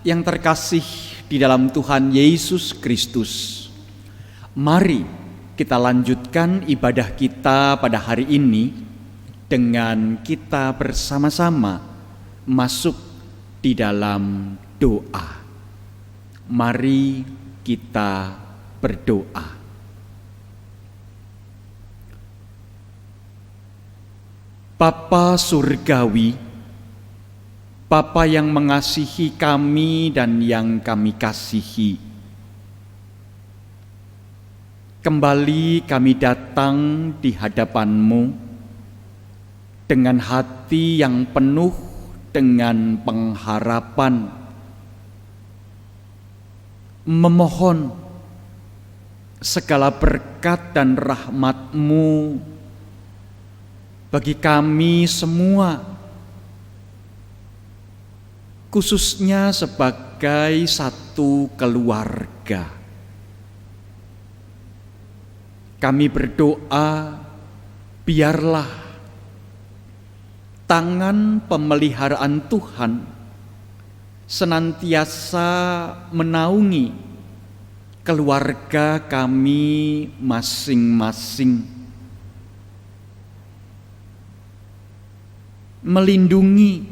[SPEAKER 3] yang terkasih di dalam Tuhan Yesus Kristus, mari kita lanjutkan ibadah kita pada hari ini dengan kita bersama-sama masuk di dalam doa. Mari kita berdoa. Bapa Surgawi, Bapa yang mengasihi kami dan yang kami kasihi, kembali kami datang di hadapan-Mu dengan hati yang penuh dengan pengharapan, memohon segala berkat dan rahmat-Mu bagi kami semua, khususnya sebagai satu keluarga. Kami berdoa, biarlah tangan pemeliharaan Tuhan senantiasa menaungi keluarga kami masing-masing, melindungi,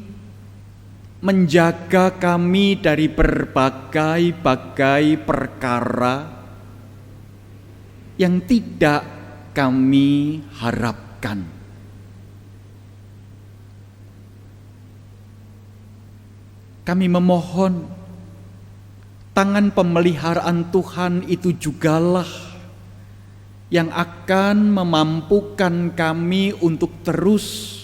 [SPEAKER 3] menjaga kami dari berbagai-bagai perkara yang tidak kami harapkan. Kami memohon tangan pemeliharaan Tuhan itu jugalah yang akan memampukan kami untuk terus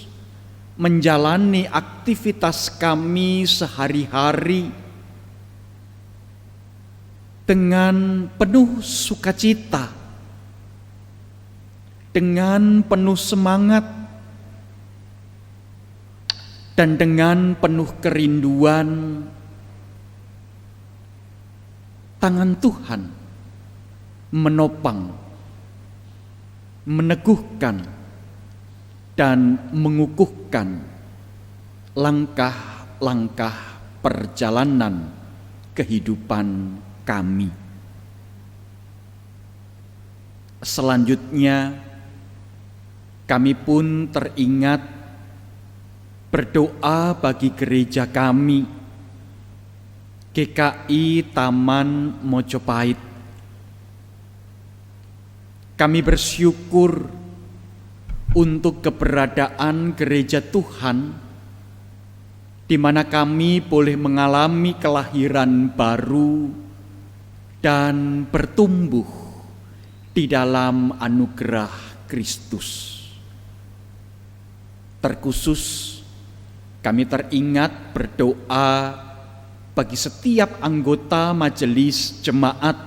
[SPEAKER 3] menjalani aktivitas kami sehari-hari dengan penuh sukacita, dengan penuh semangat, dan dengan penuh kerinduan. Tangan Tuhan menopang, meneguhkan, dan mengukuhkan langkah-langkah perjalanan kehidupan kami. Selanjutnya, kami pun teringat berdoa bagi gereja kami, GKI Taman Mojopahit. Kami bersyukur untuk keberadaan gereja Tuhan, di mana kami boleh mengalami kelahiran baru dan bertumbuh di dalam anugerah Kristus. Terkhusus kami teringat berdoa bagi setiap anggota majelis jemaat,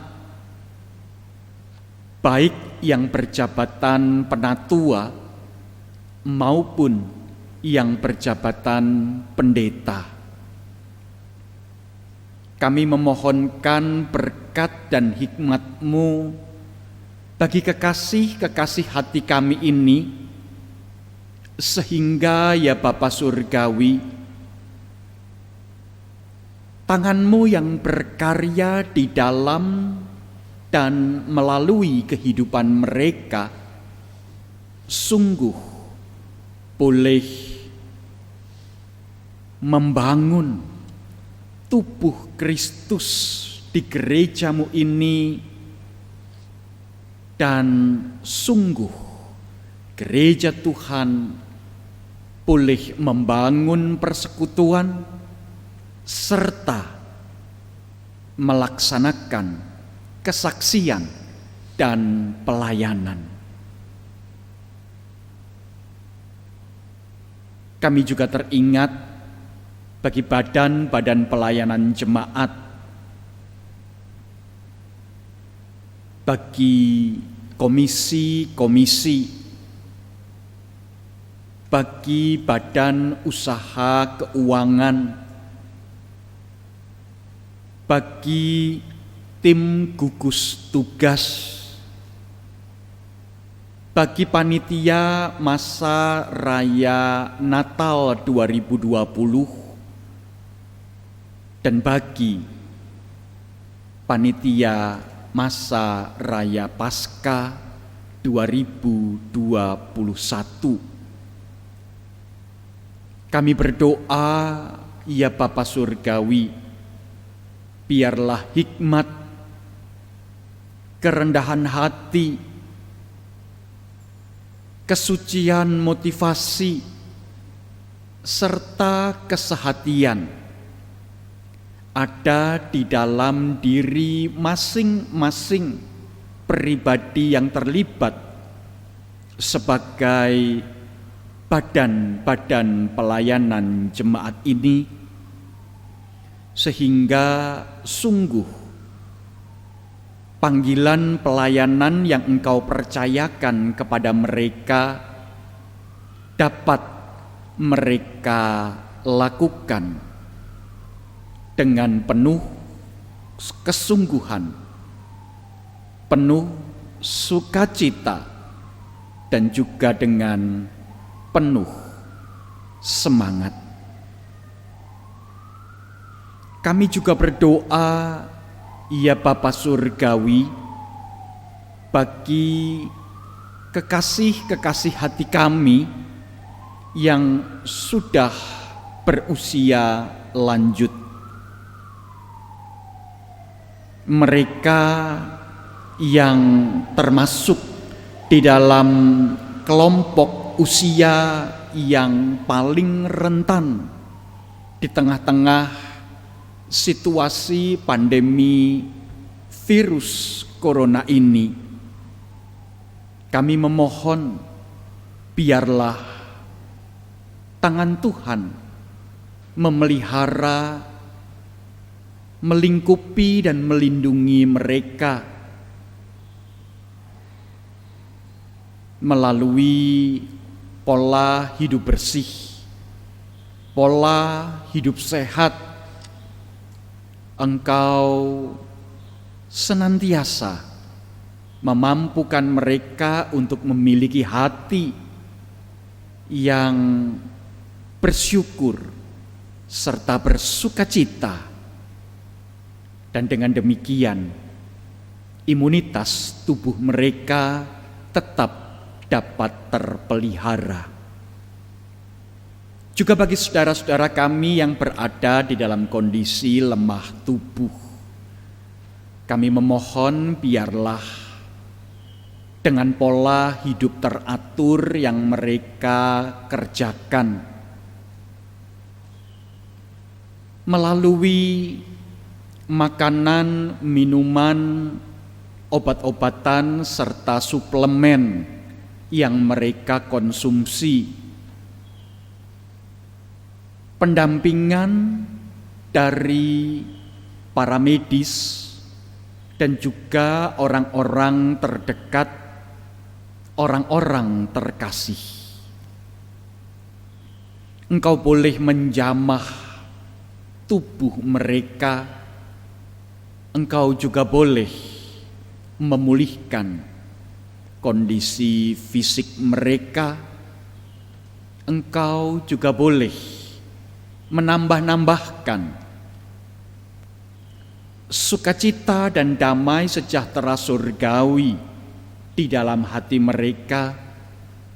[SPEAKER 3] baik yang berjabatan penatua maupun yang berjabatan pendeta. Kami memohonkan berkat dan hikmat-Mu bagi kekasih-kekasih hati kami ini, sehingga ya Bapa Surgawi, tangan-Mu yang berkarya di dalam dan melalui kehidupan mereka sungguh boleh membangun tubuh Kristus di gereja-Mu ini, dan sungguh gereja Tuhan boleh membangun persekutuan serta melaksanakan kesaksian dan pelayanan. Kami juga teringat bagi badan-badan pelayanan jemaat, bagi komisi-komisi, bagi badan usaha keuangan, bagi tim gugus tugas, bagi panitia masa raya Natal 2020 dan bagi panitia masa raya Paskah 2021. Kami berdoa, ya Bapa Surgawi, biarlah hikmat, kerendahan hati, kesucian motivasi, serta kesehatian ada di dalam diri masing-masing pribadi yang terlibat sebagai badan-badan pelayanan jemaat ini, sehingga sungguh panggilan pelayanan yang Engkau percayakan kepada mereka dapat mereka lakukan dengan penuh kesungguhan, penuh sukacita, dan juga dengan penuh semangat. Kami juga berdoa, ya Bapa Surgawi, bagi kekasih-kekasih hati kami yang sudah berusia lanjut. Mereka yang termasuk di dalam kelompok usia yang paling rentan di tengah-tengah situasi pandemi virus corona ini. Kami memohon, biarlah tangan Tuhan memelihara, melingkupi dan melindungi mereka melalui pola hidup bersih, pola hidup sehat. Engkau senantiasa memampukan mereka untuk memiliki hati yang bersyukur serta bersukacita, dan dengan demikian imunitas tubuh mereka tetap dapat terpelihara. Juga bagi saudara-saudara kami yang berada di dalam kondisi lemah tubuh, kami memohon biarlah dengan pola hidup teratur yang mereka kerjakan, melalui makanan, minuman, obat-obatan, serta suplemen yang mereka konsumsi, pendampingan dari para medis dan juga orang-orang terdekat, orang-orang terkasih. Engkau boleh menjamah tubuh mereka, Engkau juga boleh memulihkan kondisi fisik mereka, Engkau juga boleh menambah-nambahkan sukacita dan damai sejahtera surgawi di dalam hati mereka,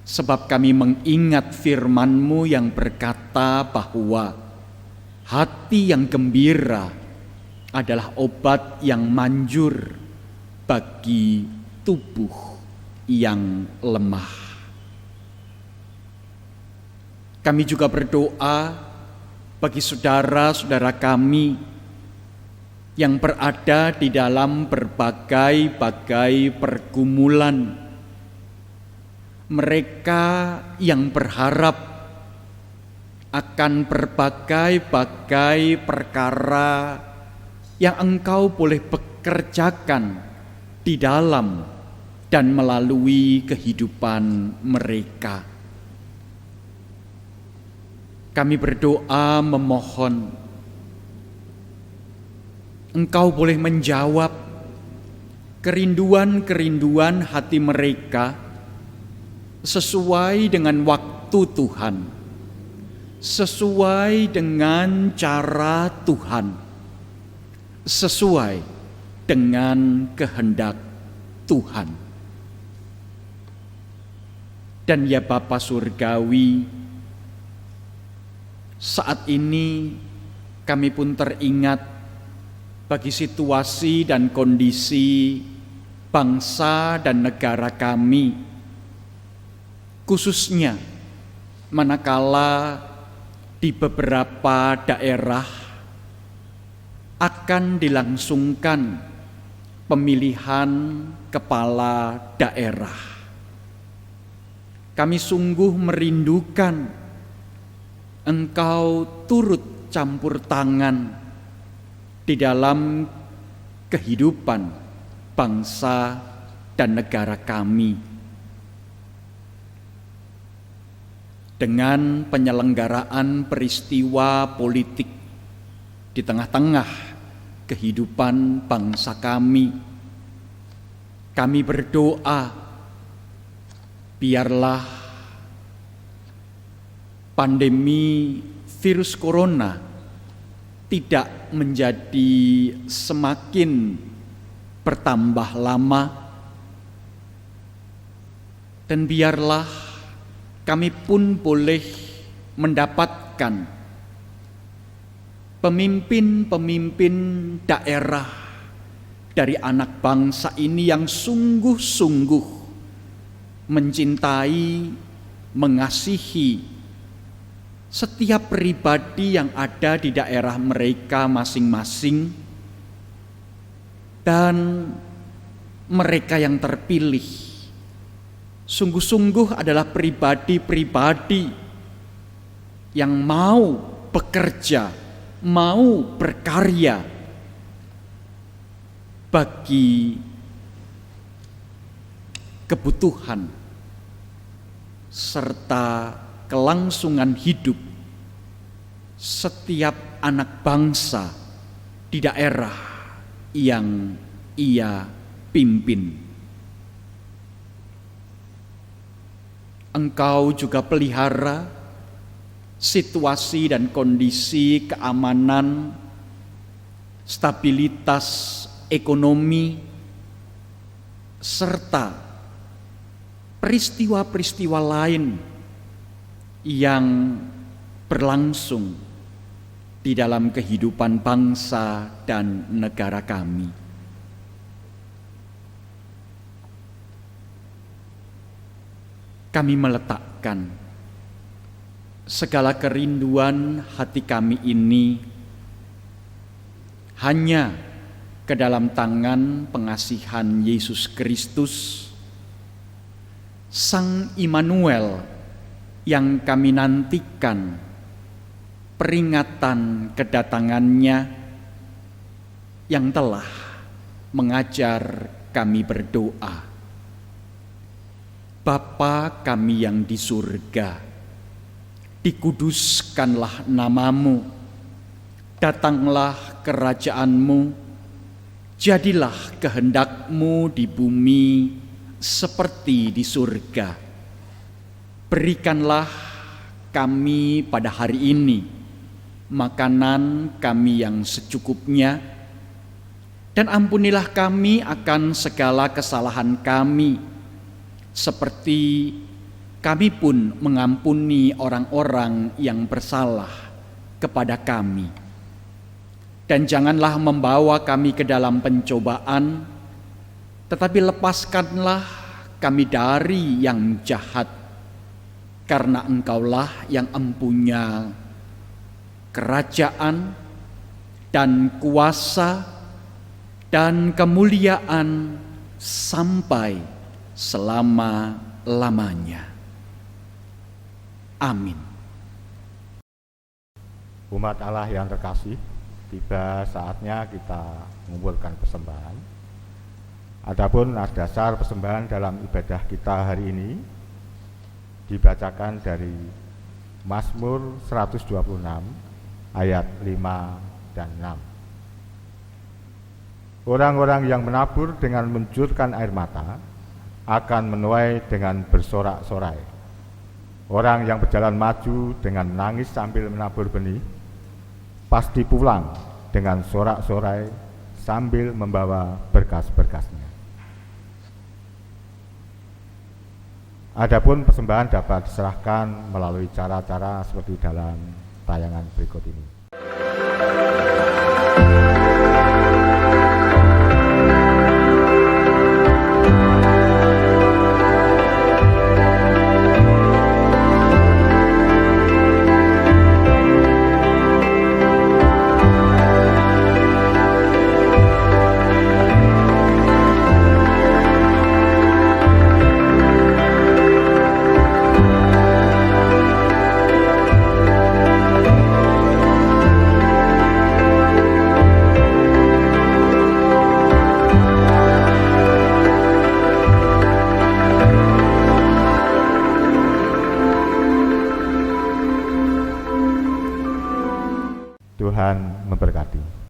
[SPEAKER 3] sebab kami mengingat firman-Mu yang berkata bahwa hati yang gembira adalah obat yang manjur bagi tubuh yang lemah. Kami juga berdoa bagi saudara-saudara kami yang berada di dalam berbagai-bagai pergumulan. Mereka yang berharap akan berbagai-bagai perkara yang Engkau boleh bekerjakan di dalam dan melalui kehidupan mereka. Kami berdoa memohon Engkau boleh menjawab kerinduan-kerinduan hati mereka sesuai dengan waktu Tuhan, sesuai dengan cara Tuhan, sesuai dengan kehendak Tuhan. Dan ya Bapa Surgawi, saat ini kami pun teringat bagi situasi dan kondisi bangsa dan negara kami, khususnya manakala di beberapa daerah akan dilangsungkan pemilihan kepala daerah. Kami sungguh merindukan Engkau turut campur tangan di dalam kehidupan bangsa dan negara kami. Dengan penyelenggaraan peristiwa politik di tengah-tengah kehidupan bangsa kami berdoa biarlah pandemi virus corona tidak menjadi semakin bertambah lama, dan biarlah kami pun boleh mendapatkan pemimpin-pemimpin daerah dari anak bangsa ini yang sungguh-sungguh mencintai, mengasihi setiap pribadi yang ada di daerah mereka masing-masing, dan mereka yang terpilih sungguh-sungguh adalah pribadi-pribadi yang mau bekerja, mau berkarya bagi kebutuhan serta kelangsungan hidup setiap anak bangsa di daerah yang ia pimpin. Engkau juga pelihara situasi dan kondisi keamanan, stabilitas ekonomi, serta peristiwa-peristiwa lain yang berlangsung di dalam kehidupan bangsa dan negara kami. Kami meletakkan segala kerinduan hati kami ini hanya ke dalam tangan pengasihan Yesus Kristus, Sang Immanuel, yang kami nantikan peringatan kedatangannya yang telah mengajar kami berdoa. Bapa kami yang di surga, dikuduskanlah namamu, datanglah kerajaanmu, jadilah kehendakmu di bumi seperti di surga. Berikanlah kami pada hari ini makanan kami yang secukupnya, dan ampunilah kami akan segala kesalahan kami, seperti kami pun mengampuni orang-orang yang bersalah kepada kami. Dan janganlah membawa kami ke dalam pencobaan, tetapi lepaskanlah kami dari yang jahat. karena Engkaulah yang empunya kerajaan dan kuasa dan kemuliaan sampai selama-lamanya. Amin.
[SPEAKER 2] Umat Allah yang terkasih, tiba saatnya kita mengumpulkan persembahan. Adapun dasar persembahan dalam ibadah kita hari ini dibacakan dari Mazmur 126 ayat 5 dan 6. Orang-orang yang menabur dengan mencurkan air mata akan menuai dengan bersorak-sorai. Orang yang berjalan maju dengan nangis sambil menabur benih pasti pulang dengan sorak-sorai sambil membawa berkas-berkasnya. Adapun persembahan dapat diserahkan melalui cara-cara seperti dalam tayangan berikut ini. Tuhan memberkati.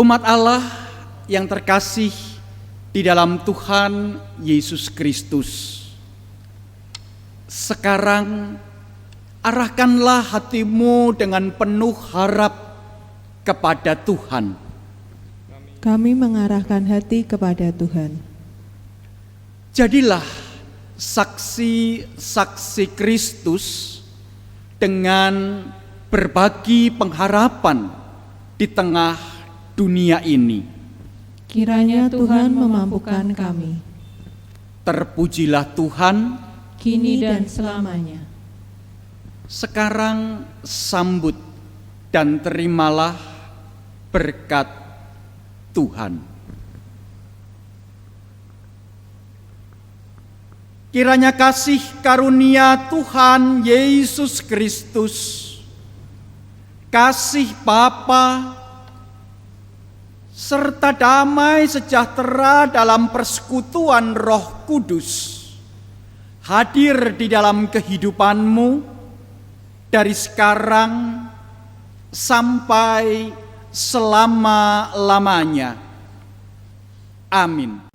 [SPEAKER 3] Umat Allah yang terkasih di dalam Tuhan Yesus Kristus, sekarang arahkanlah hatimu dengan penuh harap kepada Tuhan.
[SPEAKER 4] Kami mengarahkan hati kepada Tuhan.
[SPEAKER 3] Jadilah saksi-saksi Kristus dengan berbagi pengharapan di tengah dunia ini.
[SPEAKER 4] Kiranya Tuhan memampukan kami.
[SPEAKER 3] Terpujilah Tuhan,
[SPEAKER 4] kini dan selamanya.
[SPEAKER 3] Sekarang sambut dan terimalah berkat Tuhan. Kiranya kasih karunia Tuhan Yesus Kristus, kasih Bapa, serta damai sejahtera dalam persekutuan Roh Kudus hadir di dalam kehidupanmu dari sekarang sampai selama-lamanya. Amin.